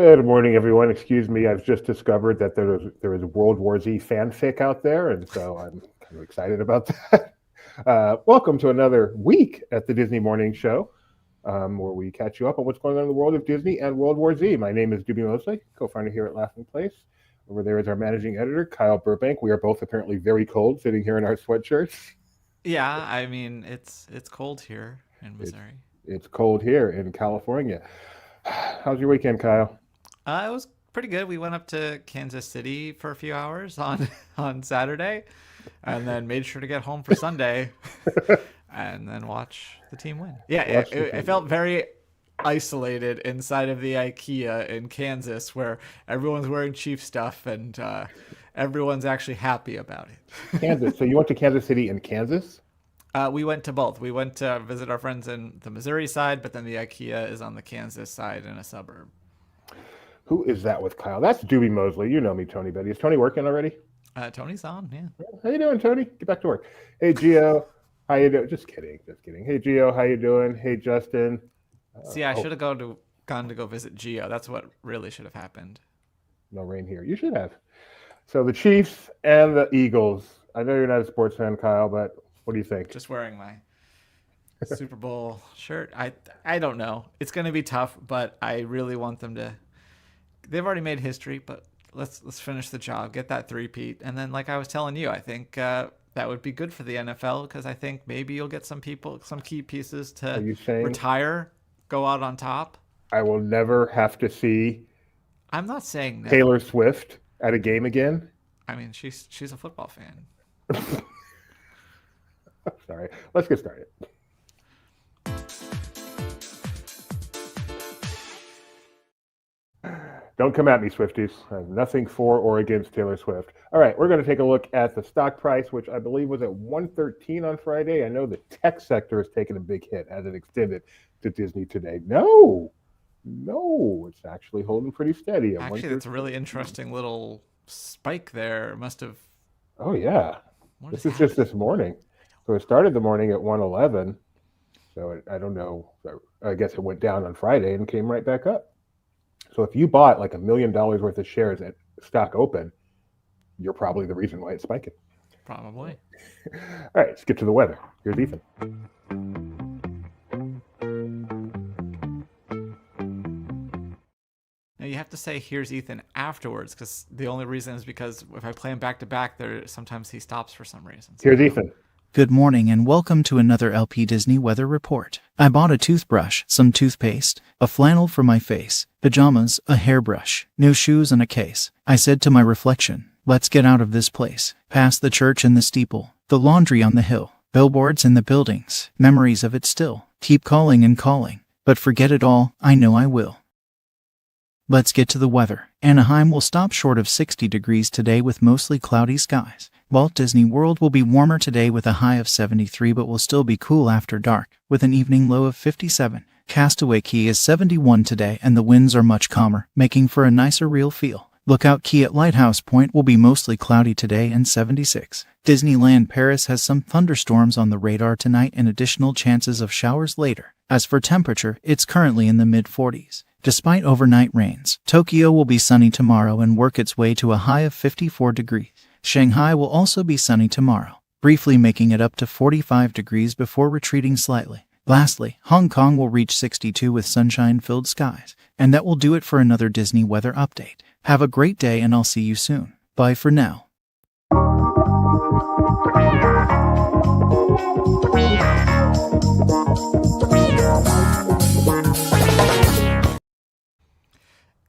Good morning, everyone. Excuse me, I've just discovered that there is World War Z fanfic out there, and so I'm kind of excited about that. Welcome to another week at the Disney Morning Show, where we catch you up on what's going on in the world of Disney and World War Z. My name is Doobie Mosley, co-founder here at Laughing Place. Over there is our managing editor, Kyle Burbank. We are both apparently very cold, sitting here in our sweatshirts. Yeah, I mean it's cold here in It's Missouri. it's cold here in California. How's your weekend, Kyle? It was pretty good. We went up to Kansas City for a few hours on on Saturday, and then made sure to get home for Sunday, and then watch the team win. Yeah, Watch the it felt very isolated inside of the IKEA in Kansas, where everyone's wearing Chief stuff and everyone's actually happy about it. Kansas. So you went to Kansas City in Kansas? We went to both. We went to visit our friends in the Missouri side, but then the IKEA is on the Kansas side in a suburb. Who is that with Kyle? That's Doobie Mosley. You know me, Tony Betty. Is Tony working already? Tony's on, yeah. How you doing, Tony? Get back to work. Hey, Gio. How you doing? Just kidding. Just kidding. Hey, Gio. How you doing? Hey, Justin. See, I Oh, should have gone to go visit Geo. That's what really should have happened. no rain here. You should have. So the Chiefs and the Eagles. I know you're not a sports fan, Kyle, but what do you think? Just wearing my Super Bowl shirt. I don't know. It's going to be tough, but I really want them to. They've already made history, but let's finish the job, get that three-peat, and then like I was telling you, I think that would be good for the NFL because I think maybe you'll get some people, some key pieces Are to you saying retire, go out on top. I will never have to see I'm not saying Taylor never. Swift at a game again? I mean, she's a football fan. Sorry. Let's get started. Don't come at me, Swifties. I have nothing for or against Taylor Swift. All right, we're going to take a look at the stock price, which I believe was at 113 on Friday. I know the tech sector has taken a big hit as it extended to Disney today. No, it's actually holding pretty steady at Actually, that's a 113. really interesting little spike there. Must have. Oh yeah, What is this is just happening? this morning. So it started the morning at 111. So I don't know. I guess it went down on Friday and came right back up. So if you bought like $1 million worth of shares at stock open, you're probably the reason why it's spiking. Probably. All right, let's get to the weather. Here's Ethan. Now you have to say here's Ethan afterwards because the only reason is because if I play him back to back, there sometimes he stops for some reason. So Here's go. Ethan. Good morning and welcome to another LP Disney weather report. I bought a toothbrush, some toothpaste, a flannel for my face, pajamas, a hairbrush, new shoes and a case. I said to my reflection, let's get out of this place. Past the church and the steeple, the laundry on the hill, billboards in the buildings, memories of it still. Keep calling and calling, but forget it all, I know I will. Let's get to the weather. Anaheim will stop short of 60 degrees today with mostly cloudy skies. Walt Disney World will be warmer today with a high of 73 but will still be cool after dark, with an evening low of 57. Castaway Cay is 71 today and the winds are much calmer, making for a nicer real feel. Lookout Cay at Lighthouse Point will be mostly cloudy today and 76. Disneyland Paris has some thunderstorms on the radar tonight and additional chances of showers later. As for temperature, it's currently in the mid-40s. Despite overnight rains, Tokyo will be sunny tomorrow and work its way to a high of 54 degrees. Shanghai will also be sunny tomorrow, briefly making it up to 45 degrees before retreating slightly. Lastly, Hong Kong will reach 62 with sunshine-filled skies. And that will do it for another Disney weather update. Have a great day and I'll see you soon. Bye for now.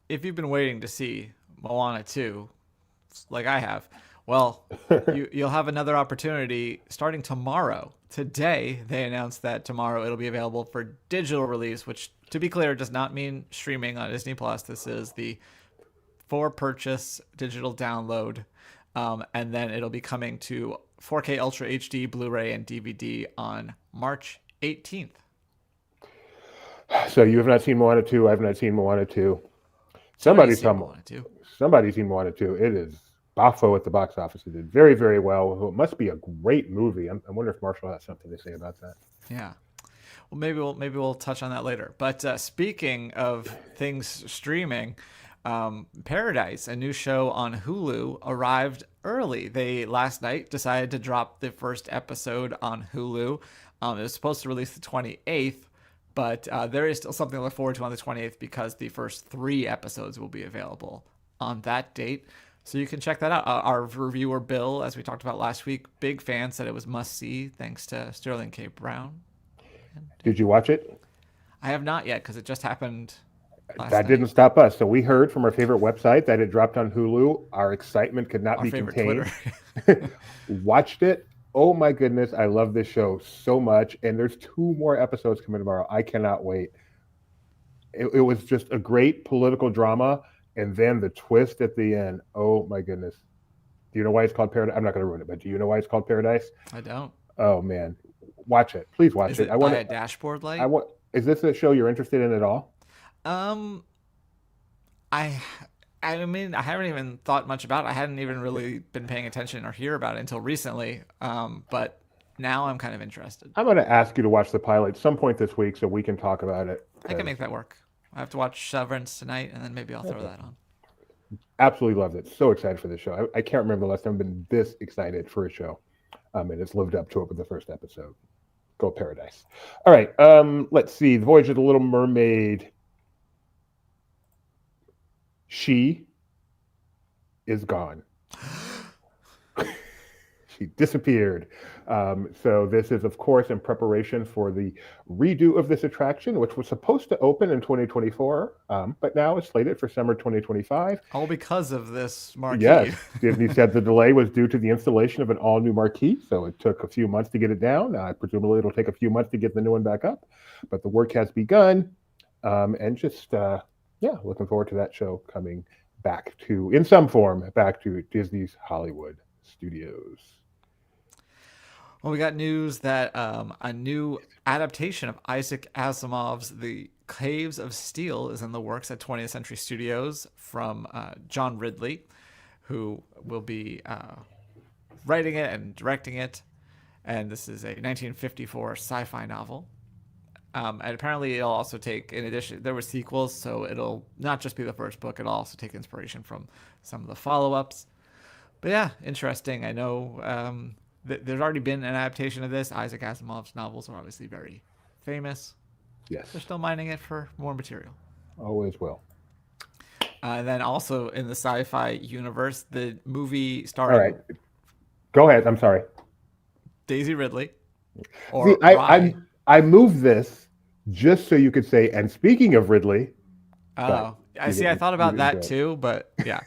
If you've been waiting to see Moana 2, like I have, well, you'll have another opportunity starting tomorrow. Today, they announced that tomorrow it'll be available for digital release, which, to be clear, does not mean streaming on Disney Plus. This is the for purchase digital download, and then it'll be coming to 4K Ultra HD, Blu-ray, and DVD on March 18th. So you have not seen Moana 2. I have not seen Moana 2. Somebody's Somebody's seen seen Moana 2. somebody's seen Moana 2. It is Boffo at the box office. It did very, very well. It must be a great movie. I wonder if Marshall has something to say about that. Yeah. Well, maybe we'll touch on that later. But speaking of things streaming, Paradise, a new show on Hulu, arrived early. They last night decided to drop the first episode on Hulu. It was supposed to release the 28th, but there is still something to look forward to on the 28th because the first 3 episodes will be available on that date. So you can check that out. Our reviewer, Bill, as we talked about last week, big fan, said it was must-see thanks to Sterling K. Brown. Did you watch it? I have not yet because it just happened last That night. didn't stop us. So we heard from our favorite website that it dropped on Hulu. Our excitement could not Our be favorite contained. Twitter. Watched it. Oh my goodness, I love this show so much. And there's 2 more episodes coming tomorrow. I cannot wait. It was just a great political drama. And then the twist at the end. Oh my goodness. Do you know why it's called Paradise? I'm not going to ruin it, but do you know why it's called Paradise? I don't. Oh man. Watch it. Please watch Is it. it I want by a dashboard light? Is this a show you're interested in at all? I mean, I haven't even thought much about it. I hadn't even really been paying attention or hear about it until recently. But now I'm kind of interested. I'm going to ask you to watch the pilot some point this week so we can talk about it. I can make that work. I have to watch Severance tonight, and then maybe I'll throw that on. Absolutely loved it. So excited for this show. I can't remember the last time I've been this excited for a show. And it's lived up to it with the first episode. Go Paradise. All right. Let's see. The Voyage of the Little Mermaid. She is gone. She disappeared. So this is, of course, in preparation for the redo of this attraction, which was supposed to open in 2024, but now it's slated for summer 2025. All because of this marquee. Yes, Disney said the delay was due to the installation of an all-new marquee, so it took a few months to get it down. Presumably, it'll take a few months to get the new one back up, but the work has begun, and just looking forward to that show coming back in some form, back to Disney's Hollywood studios. Well, we got news that a new adaptation of Isaac Asimov's The Caves of Steel is in the works at 20th Century Studios from John Ridley, who will be writing it and directing it. And this is a 1954 sci-fi novel. And apparently it'll also take, in addition, there were sequels, so it'll not just be the first book, it'll also take inspiration from some of the follow-ups. But yeah, interesting. I know there's already been an adaptation of this. Isaac Asimov's novels are obviously very famous. Yes. They're still mining it for more material. Always will. And then also in the sci-fi universe, the movie starring... All right. Go ahead. I'm sorry. Daisy Ridley. See, I moved this just so you could say, and speaking of Ridley... Oh, I thought about that too, but yeah.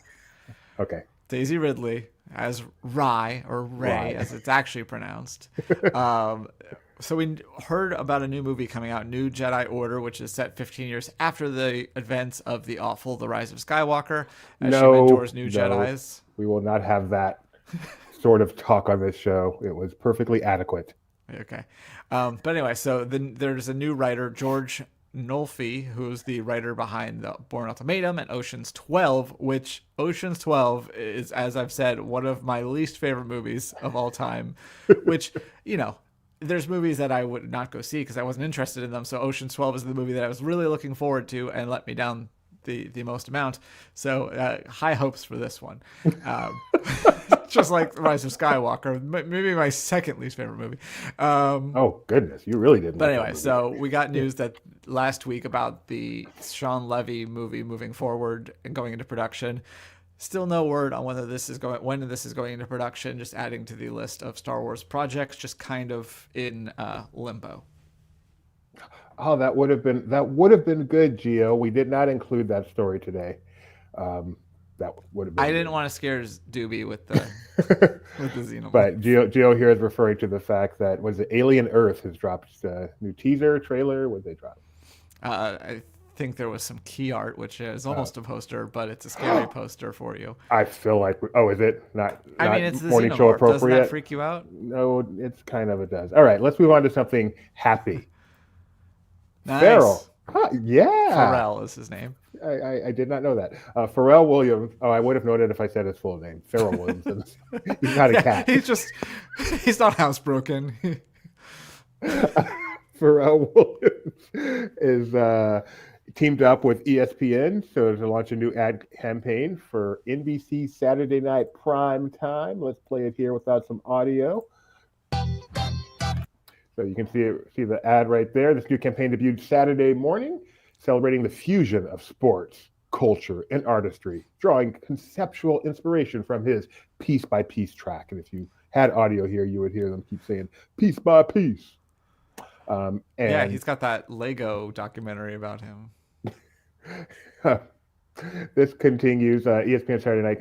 Okay. Daisy Ridley as Rai, or Ray, as it's actually pronounced. So we heard about a new movie coming out, New Jedi Order, which is set 15 years after the events of The Rise of Skywalker, as she mentors new Jedis. We will not have that sort of talk on this show. It was perfectly adequate. Okay. But anyway, so then there's a new writer, George Nolfi, who's the writer behind the Bourne Ultimatum and Ocean's 12, which Ocean's 12 is, as I've said, one of my least favorite movies of all time, which, there's movies that I would not go see because I wasn't interested in them. So Ocean's 12 is the movie that I was really looking forward to and let me down the most amount. So high hopes for this one. Just like The Rise of Skywalker, maybe my second least favorite movie. Oh, goodness. You really didn't. But anyway, so we got news that last week about the Sean Levy movie moving forward and going into production. Still no word on when this is going into production, just adding to the list of Star Wars projects, just kind of in limbo. Oh, that would have been good, Gio. We did not include that story today. That would have been. I didn't want to scare Doobie with the Xenomorph. But Gio here is referring to the fact that Alien Earth has dropped a new teaser trailer. What did they drop? I think there was some key art, which is almost a poster, but it's a scary poster for you. I feel like is it not? I mean, it's the morning Xenomorph. show appropriate. Doesn't that freak you out? No, it does. All right, let's move on to something happy. Nice. Pharrell. Huh, yeah. Pharrell is his name. I did not know that. Pharrell Williams. Oh, I would have known it if I said his full name. Pharrell Williams. He's not a cat. He's not housebroken. Pharrell Williams is teamed up with ESPN so to launch a new ad campaign for NBC Saturday Night Prime Time. Let's play it here without some audio. So you can see the ad right there. This new campaign debuted Saturday morning, celebrating the fusion of sports, culture, and artistry, drawing conceptual inspiration from his piece by piece track. And if you had audio here, you would hear them keep saying piece by piece. Yeah, he's got that Lego documentary about him. This continues. ESPN Saturday Night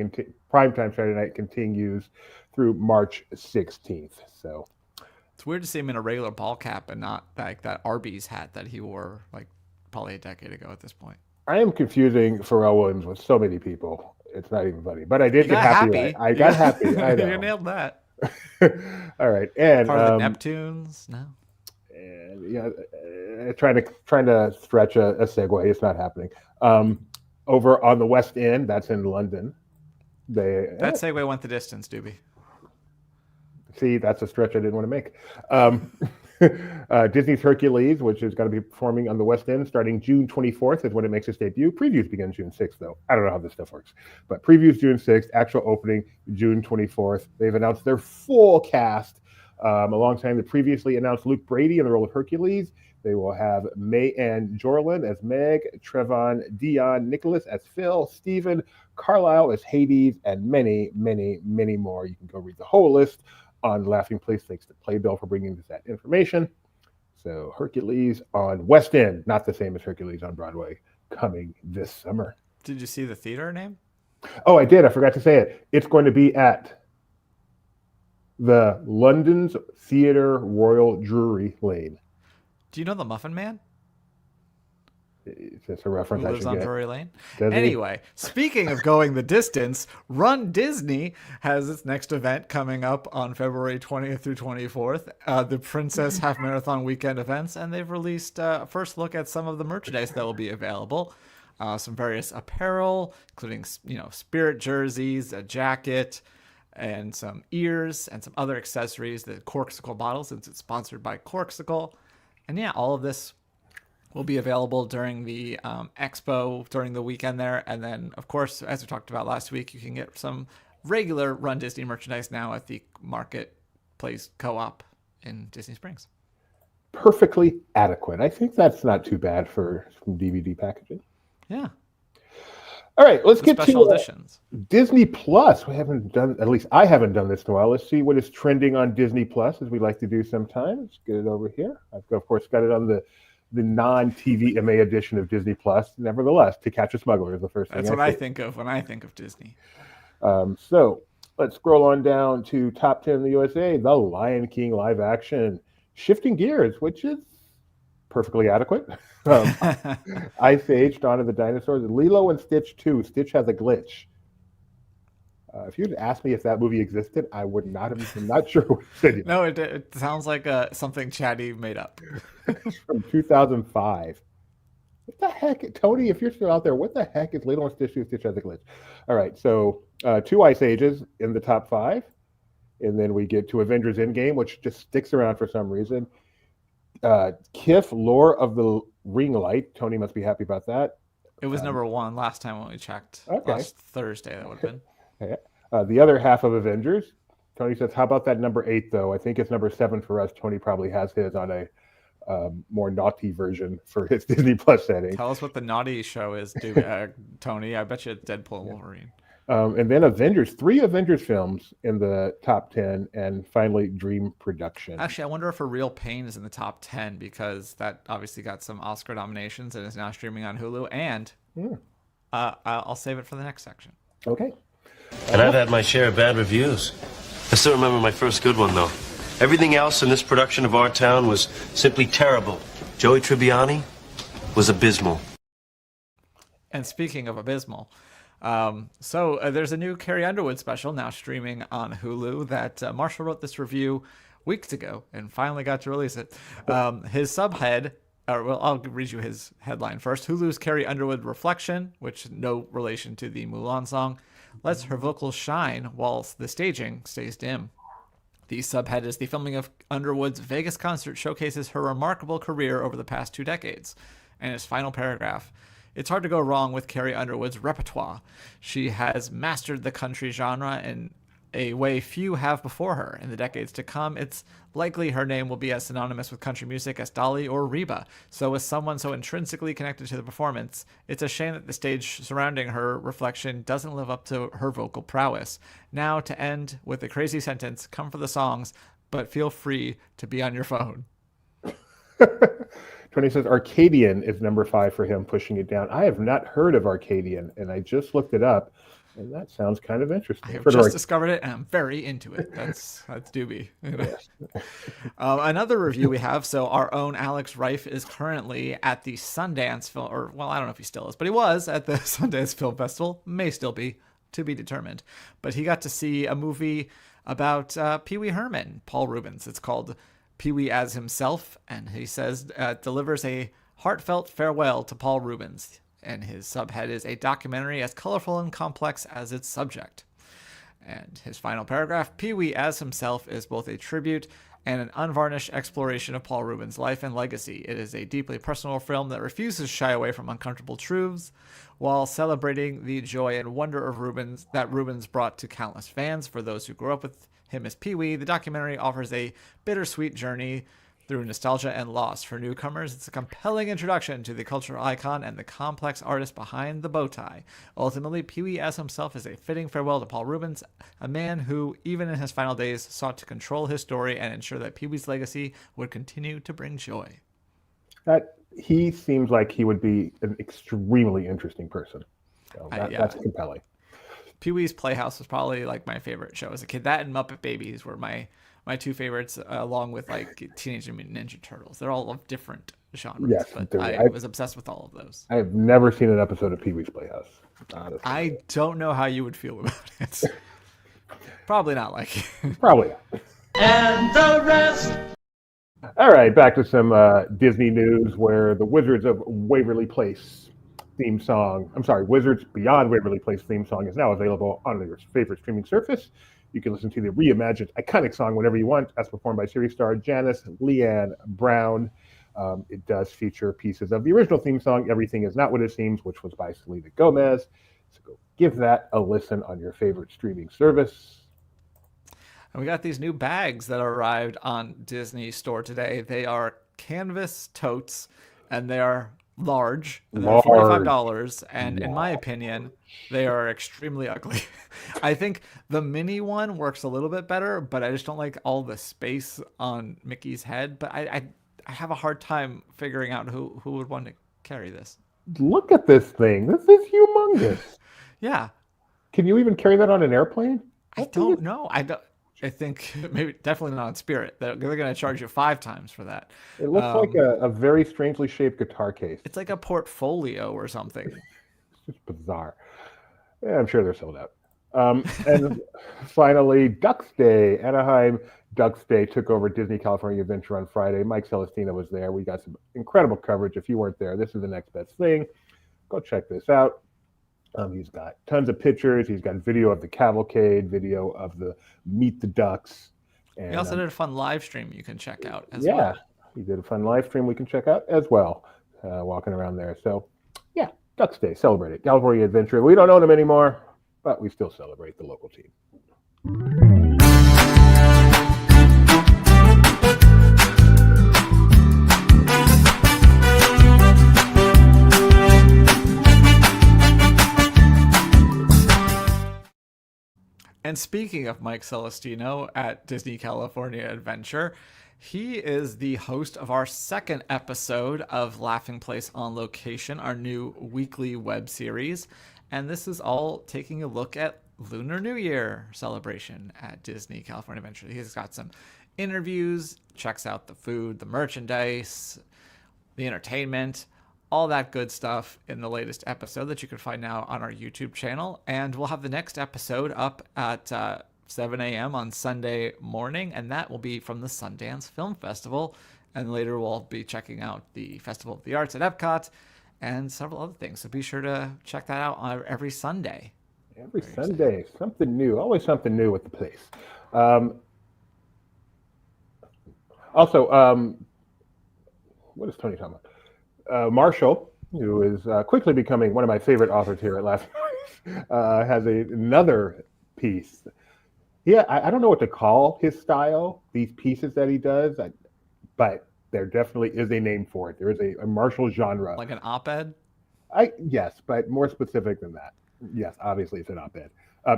Primetime Saturday Night continues through March 16th. So it's weird to see him in a regular ball cap and not like that Arby's hat that he wore like probably a decade ago at this point. I am confusing Pharrell Williams with so many people. It's not even funny. But I did get happy. I got happy. I know. You nailed that. All right. And part of the Neptunes? No. And yeah, trying to stretch a segue. It's not happening. Over on the West End, that's in London. That segue went the distance, Doobie. See, that's a stretch I didn't want to make. Disney's Hercules, which is going to be performing on the West End starting June 24th, is when it makes its debut. Previews begin June 6th, though. I don't know how this stuff works. But previews June 6th, actual opening June 24th. They've announced their full cast alongside the previously announced Luke Brady in the role of Hercules. They will have May-Ann Jorlin as Meg, Trevon Dion Nicholas as Phil, Stephen Carlisle as Hades, and many, many, many more. You can go read the whole list on Laughing Place. Thanks to Playbill for bringing us that information. So Hercules on West End, not the same as Hercules on Broadway, coming this summer. Did you see the theater name? Oh, I did. I forgot to say it. It's going to be at the London's Theatre Royal Drury Lane. Do you know the Muffin Man? Is this a reference Who I lives should on get? Drury Lane? Does he? Anyway, speaking of going the distance, Run Disney has its next event coming up on February 20th through 24th, the Princess Half Marathon Weekend events, and they've released a first look at some of the merchandise that will be available. Some various apparel, including Spirit jerseys, a jacket, and some ears, and some other accessories, the Corksicle bottle, since it's sponsored by Corksicle. And yeah, all of this will be available during the expo during the weekend there. And then, of course, as we talked about last week, you can get some regular Run Disney merchandise now at the Marketplace Co-op in Disney Springs. Perfectly adequate. I think that's not too bad for some DVD packaging. Yeah. All right, let's get special to editions. Disney Plus. We haven't done, at least I haven't done this in a while. Let's see what is trending on Disney Plus, as we like to do sometimes. Let's get it over here. I've, of course, got it on the non-TVMA edition of Disney Plus. Nevertheless, To Catch a Smuggler is the first thing. That's what I think of when I think of Disney. So let's scroll on down to Top 10 in the USA. The Lion King live action. Shifting gears, which is perfectly adequate. Ice Age, Dawn of the Dinosaurs, Lilo and Stitch 2. Stitch has a glitch. If you'd asked me if that movie existed, I would not have. I'm not sure what to say. No, it sounds like something Chatty made up. It's from 2005. What the heck, Tony? If you're still out there, what the heck is Lilo and Stitch 2? Stitch has a glitch. All right, so 2 Ice Ages in the top 5, and then we get to Avengers Endgame, which just sticks around for some reason. Kif, Lore of the Ring Light. Tony must be happy about that. It was number 1 last time when we checked. Okay. Last Thursday, that would have been. The other half of Avengers. Tony says, how about that number 8, though? I think it's number 7 for us. Tony probably has his on a more naughty version for his Disney Plus setting. Tell us what the naughty show is, Tony. I bet you it's Deadpool and Wolverine. And then Avengers, 3 Avengers films in the top 10, and finally Dream Production. Actually, I wonder if A Real Pain is in the top 10 because that obviously got some Oscar nominations and is now streaming on Hulu. And I'll save it for the next section. Okay. And I've had my share of bad reviews. I still remember my first good one, though. Everything else in this production of Our Town was simply terrible. Joey Tribbiani was abysmal. And speaking of abysmal, there's a new Carrie Underwood special now streaming on Hulu that Marshall wrote this review weeks ago and finally got to release it. His subhead, I'll read you his headline first. Hulu's Carrie Underwood Reflection, which no relation to the Mulan song, lets her vocals shine while the staging stays dim. The subhead is the filming of Underwood's Vegas concert showcases her remarkable career over the past 2 decades. And his final paragraph: it's hard to go wrong with Carrie Underwood's repertoire. She has mastered the country genre in a way few have before her. In the decades to come, it's likely her name will be as synonymous with country music as Dolly or Reba. So with someone so intrinsically connected to the performance, it's a shame that the stage surrounding her reflection doesn't live up to her vocal prowess. Now, to end with a crazy sentence, come for the songs, but feel free to be on your phone. Tony says Arcadian is number 5 for him, pushing it down. I have not heard of Arcadian, and I just looked it up, and that sounds kind of interesting. I have just discovered it, and I'm very into it. That's Doobie. Another review we have. So our own Alex Reif is currently at the Sundance Film, or well, I don't know if he still is, but he was at the Sundance Film Festival. May still be, to be determined. But he got to see a movie about Pee Wee Herman, Paul Reubens. It's called Pee Wee as Himself, and he says delivers a heartfelt farewell to Paul Reubens. And his subhead is a documentary as colorful and complex as its subject. And his final paragraph: Pee Wee as Himself is both a tribute and an unvarnished exploration of Paul Reubens' life and legacy. It is a deeply personal film that refuses to shy away from uncomfortable truths while celebrating the joy and wonder of Reubens that Reubens brought to countless fans. For those who grew up with him as Pee Wee, the documentary offers a bittersweet journey through nostalgia and loss. For newcomers, it's a compelling introduction to the cultural icon and the complex artist behind the bow tie. Ultimately, Pee Wee as Himself is a fitting farewell to Paul Reubens, a man who, even in his final days, sought to control his story and ensure that Pee Wee's legacy would continue to bring joy. He seems like he would be an extremely interesting person. So that's compelling. Pee Wee's Playhouse was probably like my favorite show as a kid. That and Muppet Babies were my 2 favorites, along with like Teenage Mutant Ninja Turtles. They're all of different genres, yes, but I was obsessed with all of those. I have never seen an episode of Pee Wee's Playhouse. Honestly. I don't know how you would feel about it. Probably not like it. Probably not. And the rest. All right, back to some Disney news where the Wizards of Waverly Place theme song, Wizards Beyond Waverly Place theme song is now available on your favorite streaming service. You can listen to the reimagined iconic song whenever you want, as performed by series star Janice Leanne Brown. It does feature pieces of the original theme song, Everything Is Not What It Seems, which was by Selena Gomez. So go give that a listen on your favorite streaming service. And we got these new bags that arrived on Disney Store today. They are canvas totes, and they are large. And they're $45. And in my opinion, they are extremely ugly. I think the mini one works a little bit better, but I just don't like all the space on Mickey's head. But I have a hard time figuring out who would want to carry this. Look at this thing. This is humongous. Yeah. Can you even carry that on an airplane? I don't know. I think maybe definitely not on Spirit. They're going to charge you 5 times for that. It looks like a very strangely shaped guitar case. It's like a portfolio or something. It's just bizarre. Yeah, I'm sure they're sold out. And finally, Ducks Day. Anaheim Ducks Day took over Disney California Adventure on Friday. Mike Celestino was there. We got some incredible coverage. If you weren't there, this is the next best thing. Go check this out. He's got tons of pictures. He's got video of the cavalcade, video of the Meet the Ducks. And he also did a fun live stream you can check out as well. Yeah, he did a fun live stream we can check out as well, walking around there. So, yeah, Ducks Day, celebrate it. California Adventure. We don't own them anymore, but we still celebrate the local team. And speaking of Mike Celestino at Disney California Adventure, he is the host of our 2nd episode of Laughing Place on Location, our new weekly web series. And this is all taking a look at Lunar New Year celebration at Disney California Adventure. He's got some interviews, checks out the food, the merchandise, the entertainment, all that good stuff in the latest episode that you can find now on our YouTube channel. And we'll have the next episode up at 7 a.m. on Sunday morning, and that will be from the Sundance Film Festival. And later we'll be checking out the Festival of the Arts at Epcot and several other things. So be sure to check that out every Sunday. Every Sunday, something new. Always something new with the place. Also, what is Tony talking about? Marshall, who is quickly becoming one of my favorite authors here at Last Voice, has another piece. Yeah, I don't know what to call his style, these pieces that he does, but there definitely is a name for it. There is a Marshall genre. Like an op-ed? Yes, but more specific than that. Yes, obviously it's an op-ed.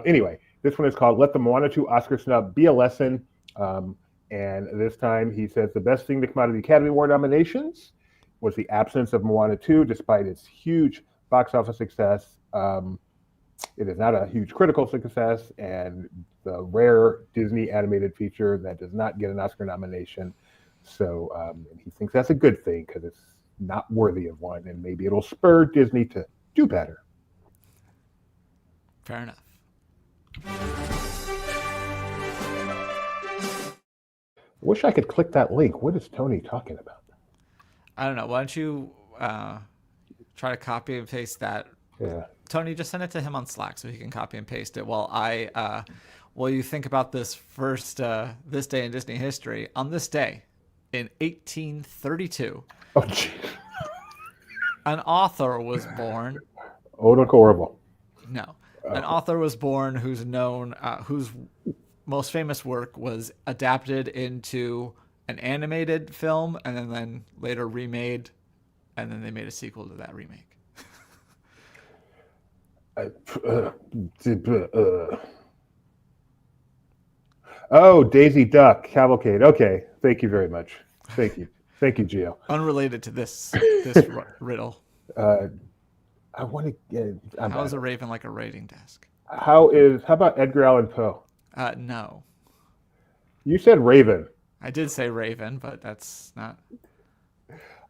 Anyway, this one is called "Let the Moana 2 Oscar Snub Be a Lesson," and this time he says the best thing to come out of the Academy Award nominations was the absence of Moana 2, despite its huge box office success. It is not a huge critical success, and the rare Disney animated feature that does not get an Oscar nomination. So he thinks that's a good thing because it's not worthy of one, and maybe it'll spur Disney to do better. Fair enough. I wish I could click that link. What is Tony talking about? I don't know. Why don't you try to copy and paste that? Yeah. Tony, just send it to him on Slack so he can copy and paste it while you think about this first this day in Disney history. On this day in 1832, Gee. an author was born. Oh, look horrible. No, an author was born whose most famous work was adapted into an animated film and then later remade, and then they made a sequel to that remake. Oh, Daisy Duck Cavalcade. Okay, thank you very much. Thank you, Gio. Unrelated to this riddle. I want to get. How is a raven like a writing desk? How about Edgar Allan Poe? No. You said Raven. I did say raven, but that's not.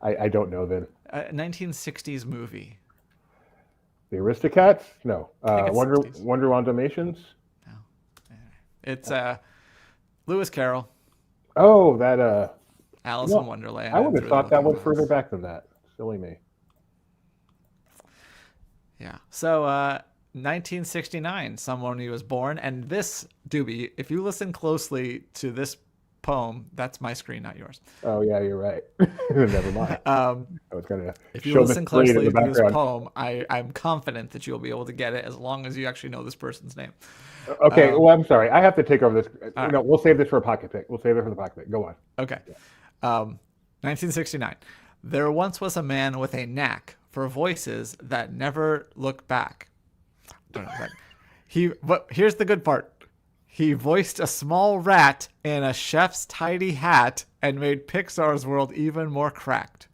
I don't know then. 1960s movie. The Aristocats? No. think it's Wonder 60s. Wonder on Dalmatians? No. It's Lewis Carroll, Oh, that Alice No, in Wonderland. I would and have Through thought the that Looking went further Glass. back than that. Silly me. Yeah. So 1969, someone he was born, and this Doobie, if you listen closely to this poem, that's my screen, not yours. Oh yeah, you're right. Never mind. I was gonna If you show the listen screen in closely the to this background. poem, I'm confident that you'll be able to get it as long as you actually know this person's name. Okay, well, I'm sorry. I have to take over this. all No, we'll save this for a pocket pick. We'll save it for the pocket pick. Go on. Okay. 1969. There once was a man with a knack for voices that never look back. Don't know that. But here's the good part. He voiced a small rat in a chef's tidy hat and made Pixar's world even more cracked.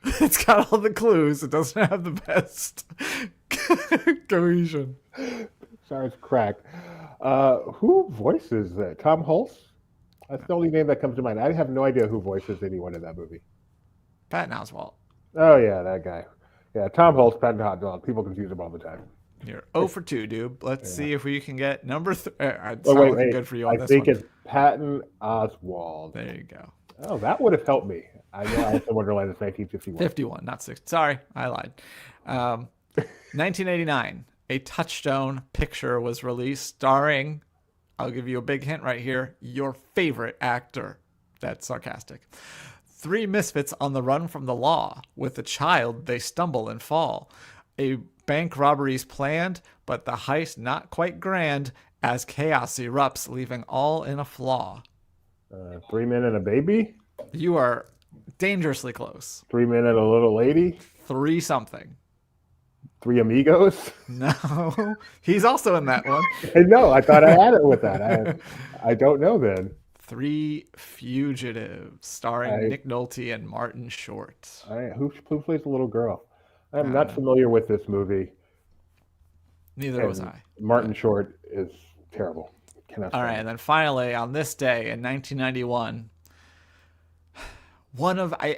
It's got all the clues. It doesn't have the best cohesion. Sorry, it's cracked. Who voices that? Tom Hulce? That's the only name that comes to mind. I have no idea who voices anyone in that movie. Patton Oswalt. Oh yeah, that guy. Yeah, Tom Hulce, Patton Oswalt. People confuse him all the time. You're 0 for 2, dude. Let's see if we can get number 3. It's Oh not wait, looking wait. good for you on I this think one. it's Patton Oswalt. There you go. Oh, that would have helped me. I know Alice in Wonderland is 1951. 51, not 6. Sorry, I lied. 1989, a Touchstone picture was released starring, I'll give you a big hint right here, your favorite actor. That's sarcastic. 3 misfits on the run from the law. With a child, they stumble and fall. A bank robbery's planned, but the heist not quite grand as chaos erupts, leaving all in a flaw. 3 Men and a Baby? You are dangerously close. 3 Men and a Little Lady? 3 something. 3 Amigos? No, he's also in that one. No, I thought I had it with that. I don't know then. 3 Fugitives, starring Nick Nolte and Martin Short. Who plays the little girl? I'm not familiar with this movie. Neither was I. Martin Short is terrible. Cannot All right, stand and then finally, on this day in 1991, one of, I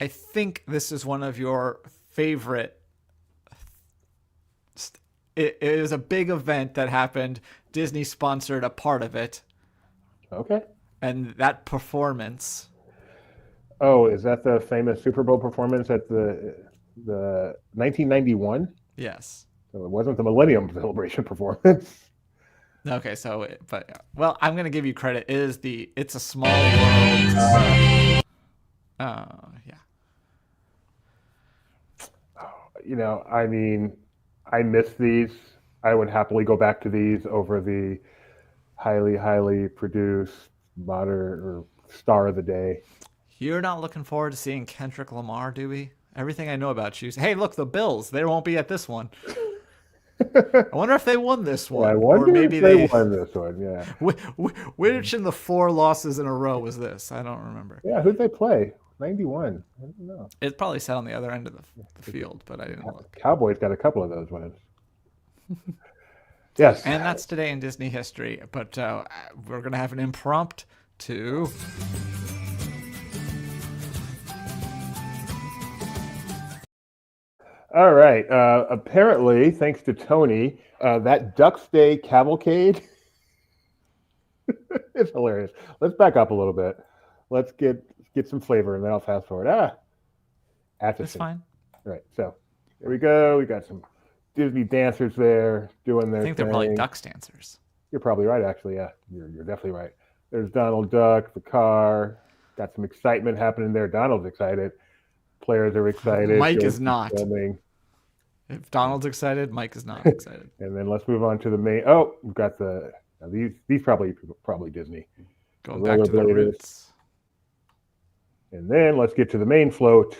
think this is one of your favorite. It is a big event that happened. Disney sponsored a part of it. Okay. And that performance. Oh, is that the famous Super Bowl performance at the 1991? Yes. So it wasn't the Millennium Celebration performance. Okay, so well, I'm gonna give you credit. It is the It's a Small World. Yeah. I mean, I miss these. I would happily go back to these over the highly, highly produced modern or star of the day. You're not looking forward to seeing Kendrick Lamar, do we? Everything I know about you. Hey, look, the Bills. They won't be at this one. I wonder if they won this Yeah, I one, or wonder maybe if they they. won this one. Yeah, Which in the 4 losses in a row was this? I don't remember. yeah. Who'd they play? 91. I don't know. It probably sat on the other end of the field, but I didn't look. Cowboys got a couple of those wins. Yes. And that's today in Disney history. But we're gonna have an impromptu. All right. Apparently, thanks to Tony, that Ducks Day cavalcade is hilarious. Let's back up a little bit. Let's get some flavor, and then I'll fast forward. That's Atchison. fine. Right. So here we go. We got some Disney dancers there doing their I think they're thing. probably Ducks dancers. You're probably right, actually. Yeah, you're definitely right. There's Donald Duck, the car. Got some excitement happening there. Donald's excited. Players are excited. Mike Joe's is not. filming. If Donald's excited, Mike is not excited. And then let's move on to the main. Oh, we've got these probably Disney. Going back to the rollerbladers. roots. And then let's get to the main float.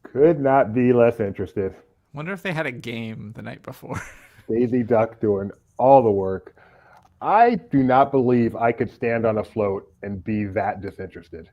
Could not be less interested. Wonder if they had a game the night before. Daisy Duck doing all the work. I do not believe I could stand on a float and be that disinterested.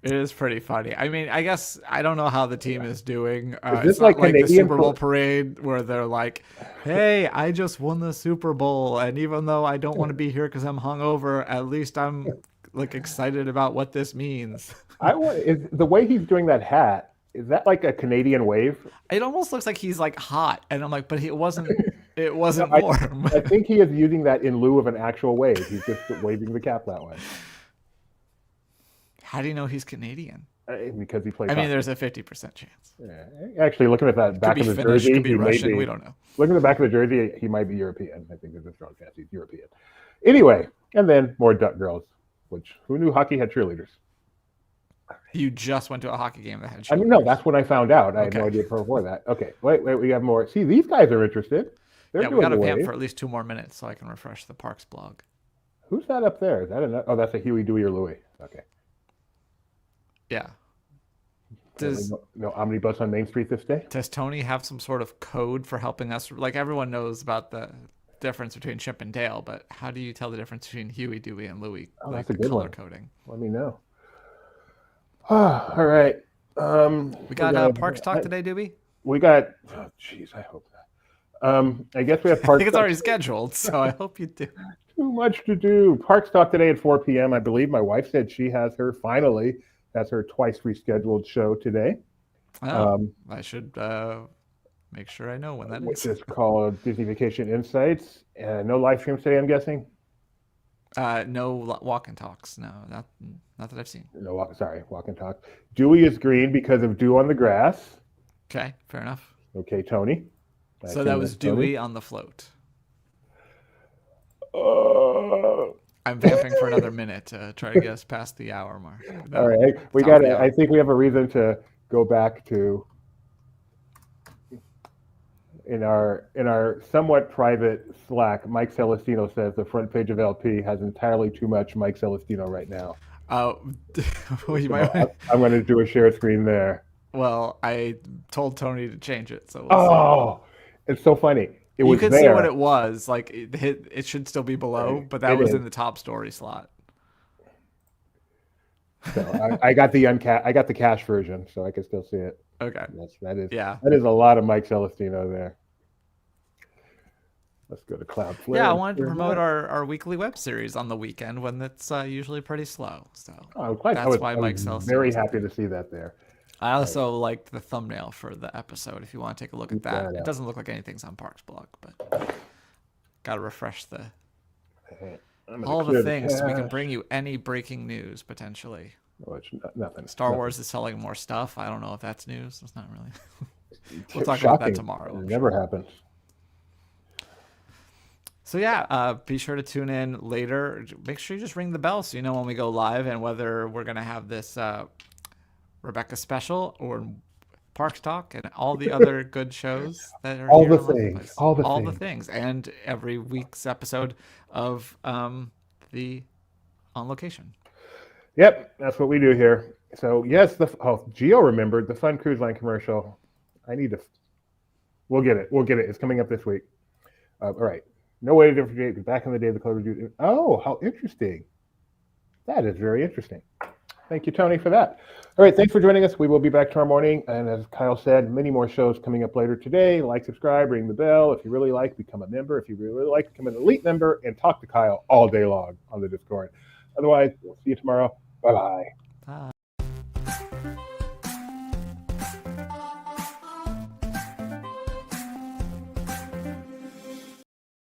It is pretty funny. I mean, I guess I don't know how the team is doing. this It's not like like the Canadian Super Bowl parade where they're like, "Hey, I just won the Super Bowl, and even though I don't want to be here because I'm hungover, at least I'm like excited about what this means." Is the way he's doing that hat? Is that like a Canadian wave? It almost looks like he's like hot, and I'm like, but it wasn't. It wasn't I warm. I think he is using that in lieu of an actual wave. He's just waving the cap that way. How do you know he's Canadian? Because he plays. I mean, hockey. there's a 50% chance. Yeah. Actually, looking at that Could back be of the Finnish, jersey, could be he may Russian. be- We don't know. Looking at the back of the jersey, he might be European. I think there's a strong chance he's European. Anyway, and then more Duck Girls, which who knew hockey had cheerleaders? You just went to a hockey game that had. I mean, no, that's when I found out. I had no Okay. idea before that. Okay, wait, we have more. See, these guys are interested. They're Yeah, we doing got to the pay him wave. for at least 2 more minutes so I can refresh the Parks blog. Who's that up there? Is that oh, that's a Huey, Dewey, or Louie. Okay. Yeah. Does No omnibus on Main Street this day? does Tony have some sort of code for helping us? Like everyone knows about the difference between Chip and Dale, but how do you tell the difference between Huey, Dewey, and Louie? Oh, like that's a the good color one. coding. Let me know. All right. We got Parks Talk today, Doobie? We got. Oh, jeez, I hope not. I guess we have I Parks think it's Talk. already scheduled, so I hope you do. Too much to do. Parks Talk today at 4 p.m. I believe my wife said she has her twice rescheduled show today. Oh, I should make sure I know when that Which is. is called Disney Vacation Insights. No live streams today, I'm guessing. No walk and talks. No, not that I've seen. No, walk and talk. Dewey is green because of dew on the grass. Okay, fair enough. Okay, Tony. So that was Dewey on the float. I'm vamping for another minute to try to get us past the hour mark. No, All right, we top got of the it. I hour. think we have a reason to go back to in our somewhat private Slack. Mike Celestino says the front page of LP has entirely too much Mike Celestino right now. Oh, well, you So might. I'm going to do a share screen there. Well, I told Tony to change it, so we'll Oh, it's so funny. It see. You was could there. see what it was. Like it should still be below, but that It was is. in the top story slot. So I got the cash version, so I can still see it. Okay. Yeah. That is a lot of Mike Celestino there. Let's go to Cloudflare. Yeah, I wanted to promote our weekly web series on the weekend when it's usually pretty slow. So that's why Mike Celestino. Very happy to see that there. I also liked the thumbnail for the episode. If you want to take a look at that, that it out. doesn't look like anything's on Parks blog, but gotta refresh I'm gonna all clear the things so we can cache. bring you any breaking news potentially. Which nothing. Star nothing. Wars is selling more stuff. I don't know if that's news. It's not really. We'll talk about that tomorrow. It never happens. So yeah, be sure to tune in later. Make sure you just ring the bell so you know when we go live and whether we're going to have this Rebecca special or Parks Talk and all the other good shows that are All here the in things. Place. All the all things. the things, and every week's episode of the On Location. Yep, that's what we do here. So yes, Gio remembered the Fun Cruise Line commercial. I need to. We'll get it. We'll get it. It's coming up this week. All right. No way to differentiate. Back in the day, the code review. Oh, how interesting! That is very interesting. Thank you, Tony, for that. All right, thanks for joining us. We will be back tomorrow morning, and as Kyle said, many more shows coming up later today. Like, subscribe, ring the bell. If you really like, become a member. If you really like, become an elite member, and talk to Kyle all day long on the Discord. Otherwise, we'll see you tomorrow. Bye-bye.